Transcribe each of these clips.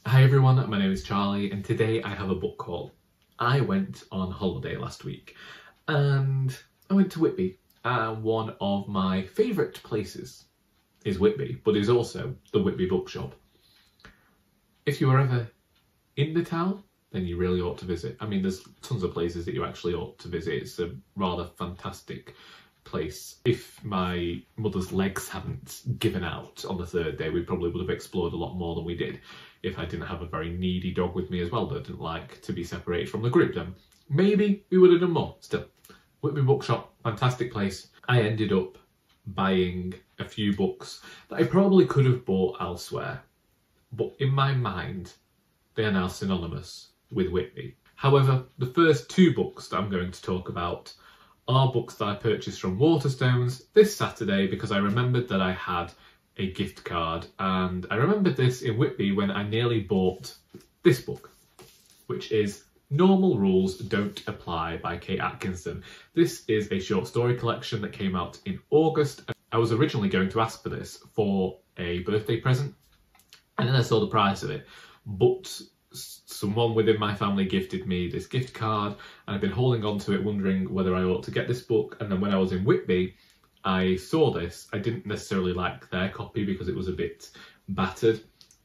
Hi everyone, my name is Charlie and today I have a book called. I went on holiday last week and I went to Whitby, and one of my favourite places is Whitby, but is also the Whitby bookshop. If you were ever in the town, then you really ought to visit. I mean, there's tons of places that you actually ought to visit. It's a rather fantastic place. If my mother's legs hadn't given out on the third day, we probably would have explored a lot more than we did. If I didn't have a very needy dog with me as well that didn't like to be separated from the group, then maybe we would have done more. Still, Whitby Bookshop, fantastic place. I ended up buying a few books that I probably could have bought elsewhere, but in my mind, they are now synonymous with Whitby. However, the first two books that I'm going to talk about are books that I purchased from Waterstones this Saturday because I remembered that I had a gift card, and I remembered this in Whitby when I nearly bought this book, which is Normal Rules Don't Apply by Kate Atkinson. This is a short story collection that came out in August. I was originally going to ask for this for a birthday present, and then I saw the price of it, but someone within my family gifted me this gift card and I've been holding on to it wondering whether I ought to get this book. And then when I was in Whitby, I saw this. I didn't necessarily like their copy because it was a bit battered,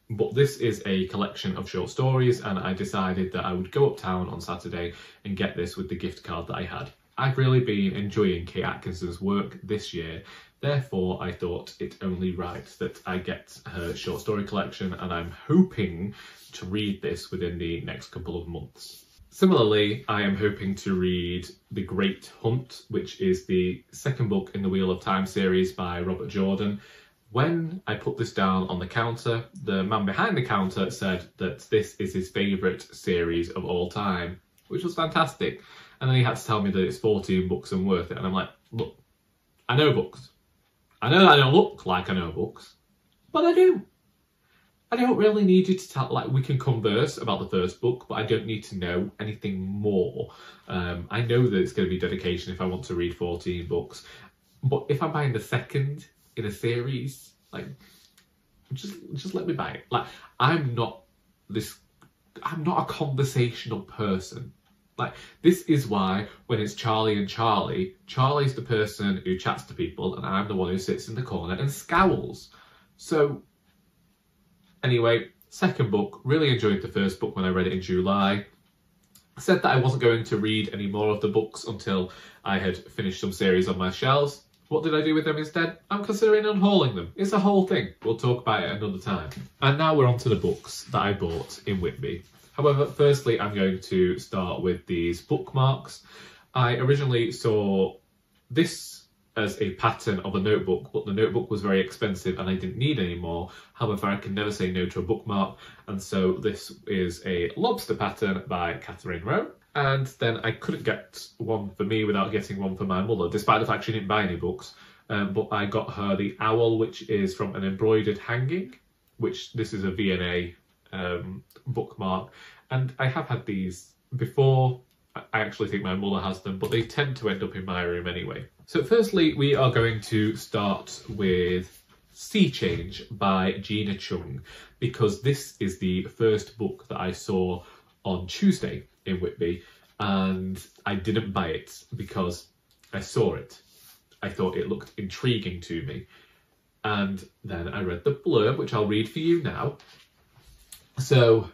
but this is a collection of short stories and I decided that I would go uptown on Saturday and get this with the gift card that I had. I've really been enjoying Kate Atkinson's work this year, therefore I thought it only right that I get her short story collection, and I'm hoping to read this within the next couple of months. Similarly, I am hoping to read The Great Hunt, which is the second book in the Wheel of Time series by Robert Jordan. When I put this down on the counter, the man behind the counter said that this is his favourite series of all time, which was fantastic. And then he had to tell me that it's 14 books and worth it. And I'm like, look, I know books. I know that I don't look like I know books, but I do. I don't really need you to tell, like, we can converse about the first book, but I don't need to know anything more. I know that it's going to be dedication if I want to read 14 books, but if I'm buying the second in a series, like, just let me buy it. Like, I'm not a conversational person. Like, this is why when it's Charlie and Charlie, Charlie's the person who chats to people and I'm the one who sits in the corner and scowls. So, anyway, second book, really enjoyed the first book when I read it in July. I said that I wasn't going to read any more of the books until I had finished some series on my shelves. What did I do with them instead? I'm considering unhauling them. It's a whole thing. We'll talk about it another time. And now we're on to the books that I bought in Whitby. However, firstly, I'm going to start with these bookmarks. I originally saw this as a pattern of a notebook, but the notebook was very expensive and I didn't need any more. However, I can never say no to a bookmark, and so this is a lobster pattern by Katherine Row. And then I couldn't get one for me without getting one for my mother, despite the fact she didn't buy any books. But I got her the owl, which is from an embroidered hanging, which this is a V&A bookmark. And I have had these before. I actually think my mother has them, but they tend to end up in my room anyway. So firstly, we are going to start with Sea Change by Gina Chung, because this is the first book that I saw on Tuesday in Whitby, and I didn't buy it because I saw it. I thought it looked intriguing to me. And then I read the blurb, which I'll read for you now. So,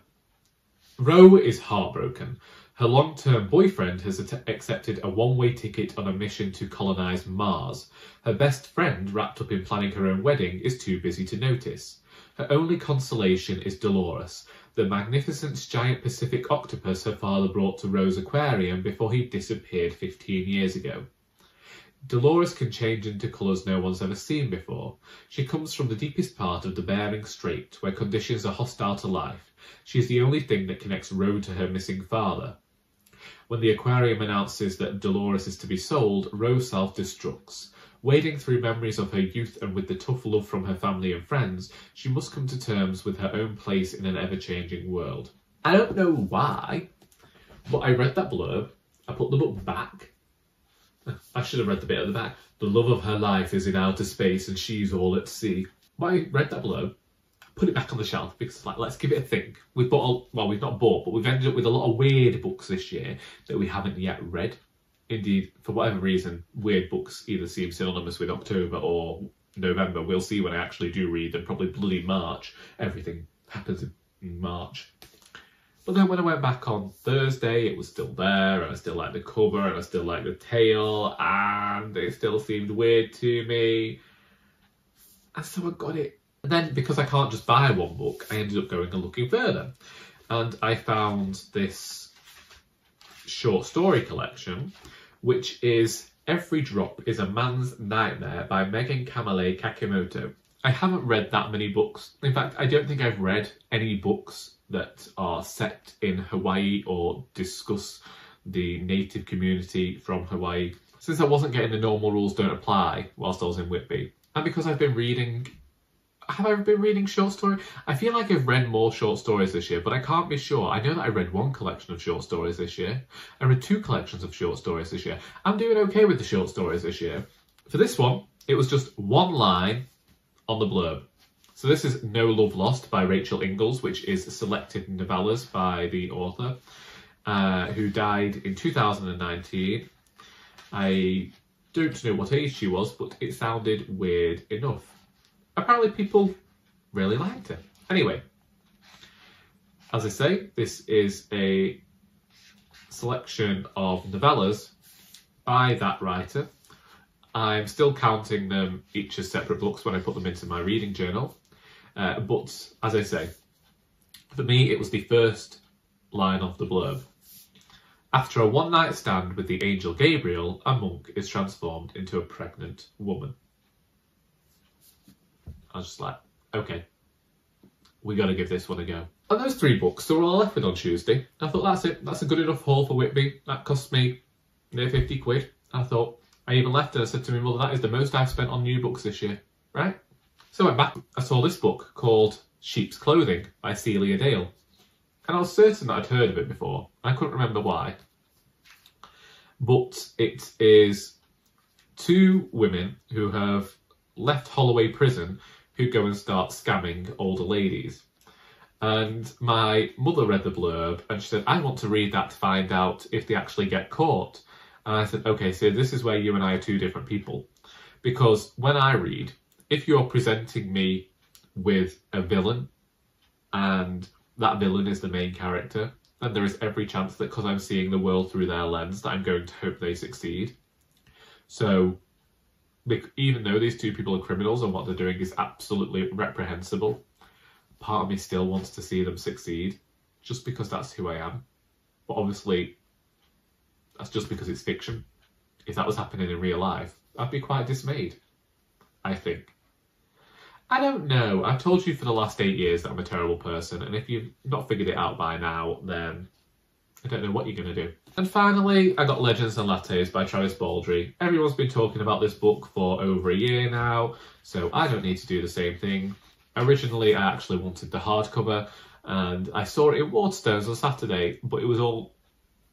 Row is heartbroken. Her long-term boyfriend has accepted a one-way ticket on a mission to colonise Mars. Her best friend, wrapped up in planning her own wedding, is too busy to notice. Her only consolation is Doris, the magnificent giant Pacific octopus her father brought to Row's aquarium before he disappeared 15 years ago. Doris can change into colours no one's ever seen before. She comes from the deepest part of the Bering Strait, where conditions are hostile to life. She is the only thing that connects Row to her missing father. When the aquarium announces that Doris is to be sold, Row self-destructs. Wading through memories of her youth and with the tough love from her family and friends, she must come to terms with her own place in an ever-changing world. I don't know why, but I read that blurb, I put the book back. I should have read the bit at the back. The love of her life is in outer space and she's all at sea. But I read that blurb, put it back on the shelf because it's like, let's give it a think. We've bought, well, we've not bought, but we've ended up with a lot of weird books this year that we haven't yet read. Indeed, for whatever reason, weird books either seem synonymous with October or November. We'll see when I actually do read them, probably bloody March. Everything happens in March. But then when I went back on Thursday, it was still there, and I still liked the cover, and I still liked the tail, and it still seemed weird to me. And so I got it. And then, because I can't just buy one book, I ended up going and looking further. And I found this short story collection, which is Every Drop is a Man's Nightmare by Kamalei Kakimoto. I haven't read that many books. In fact, I don't think I've read any books that are set in Hawaii or discuss the native community from Hawaii, since I wasn't getting the normal rules don't apply whilst I was in Whitby. And because I've been reading... Have I ever been reading short story? I feel like I've read more short stories this year, but I can't be sure. I know that I read one collection of short stories this year. I read 2 collections of short stories this year. I'm doing okay with the short stories this year. For this one, it was just one line on the blurb. So this is No Love Lost by Rachel Ingalls, which is selected novellas by the author, who died in 2019. I don't know what age she was, but it sounded weird enough. Apparently people really liked it. Anyway, as I say, this is a selection of novellas by that writer. I'm still counting them each as separate books when I put them into my reading journal. But as I say, for me, it was the first line of the blurb. After a one-night stand with the angel Gabriel, a monk is transformed into a pregnant woman. I was just like, okay, we got to give this one a go. And those 3 books, they were all left with on Tuesday. I thought, that's it. That's a good enough haul for Whitby. That cost me near 50 quid. I thought, I even left and I said to my mother, that is the most I've spent on new books this year, right? So I went back. I saw this book called Sheep's Clothing by Celia Dale. And I was certain that I'd heard of it before. I couldn't remember why. But it is 2 women who have left Holloway Prison who go and start scamming older ladies. And my mother read the blurb and she said, I want to read that to find out if they actually get caught. And I said, okay, so this is where you and I are 2 different people. Because when I read, if you're presenting me with a villain and that villain is the main character, then there is every chance that because I'm seeing the world through their lens that I'm going to hope they succeed. So even though these 2 people are criminals and what they're doing is absolutely reprehensible, part of me still wants to see them succeed just because that's who I am. But obviously, that's just because it's fiction. If that was happening in real life, I'd be quite dismayed, I think. I don't know. I've told you for the last 8 years that I'm a terrible person, and if you've not figured it out by now, then I don't know what you're going to do. And finally, I got Legends and Lattes by Travis Baldree. Everyone's been talking about this book for over a year now, so I don't need to do the same thing. Originally, I actually wanted the hardcover, and I saw it in Waterstones on Saturday, but it was all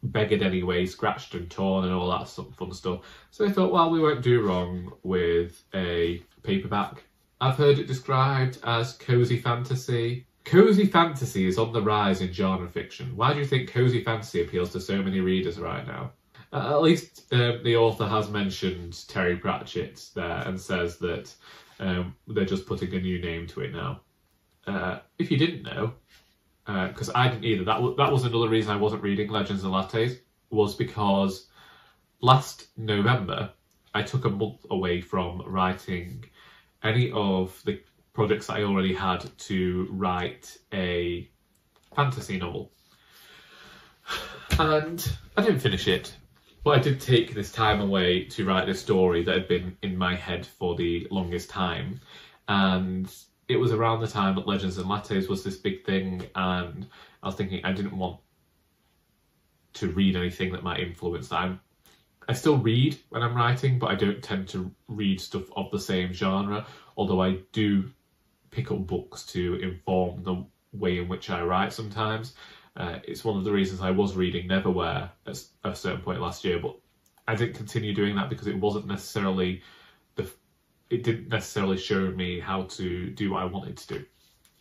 beggared anyway, scratched and torn and all that fun stuff. So I thought, well, we won't do wrong with a paperback. I've heard it described as cosy fantasy. Cosy fantasy is on the rise in genre fiction. Why do you think cosy fantasy appeals to so many readers right now? At least the author has mentioned Terry Pratchett there and says that they're just putting a new name to it now. If you didn't know, because I didn't either, that was another reason I wasn't reading Legends and Lattes, was because last November I took a month away from writing any of the projects that I already had to write a fantasy novel. And I didn't finish it, but I did take this time away to write this story that had been in my head for the longest time. And it was around the time that Legends and Lattes was this big thing, and I was thinking I didn't want to read anything that might influence that. I still read when I'm writing, but I don't tend to read stuff of the same genre, although I do pick up books to inform the way in which I write sometimes. It's one of the reasons I was reading Neverwhere at a certain point last year, but I didn't continue doing that because it wasn't necessarily it didn't necessarily show me how to do what I wanted to do.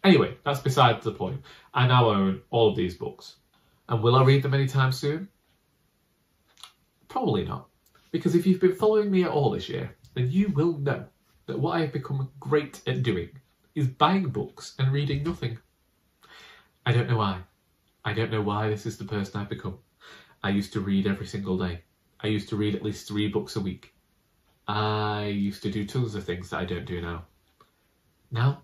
Anyway, that's besides the point. I now own all of these books. And will I read them anytime soon? Probably not. Because if you've been following me at all this year, then you will know that what I have become great at doing is buying books and reading nothing. I don't know why. I don't know why this is the person I've become. I used to read every single day. I used to read at least 3 books a week. I used to do tons of things that I don't do now. Now,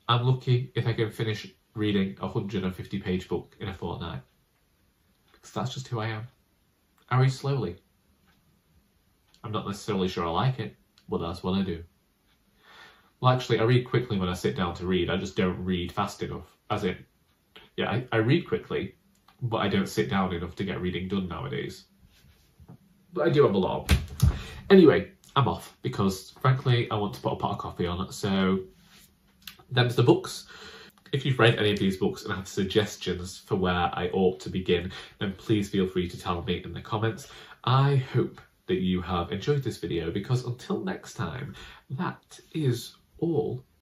I'm lucky if I can finish reading a 150-page book in a fortnight. Because that's just who I am. I read slowly. I'm not necessarily sure I like it, but that's what I do. Well, actually, I read quickly when I sit down to read. I just don't read fast enough. As in, yeah, I read quickly, but I don't sit down enough to get reading done nowadays. But I do have a lot of. Anyway, I'm off because, frankly, I want to put a pot of coffee on. So, them's the books. If you've read any of these books and have suggestions for where I ought to begin, then please feel free to tell me in the comments. I hope that you have enjoyed this video because until next time, that is all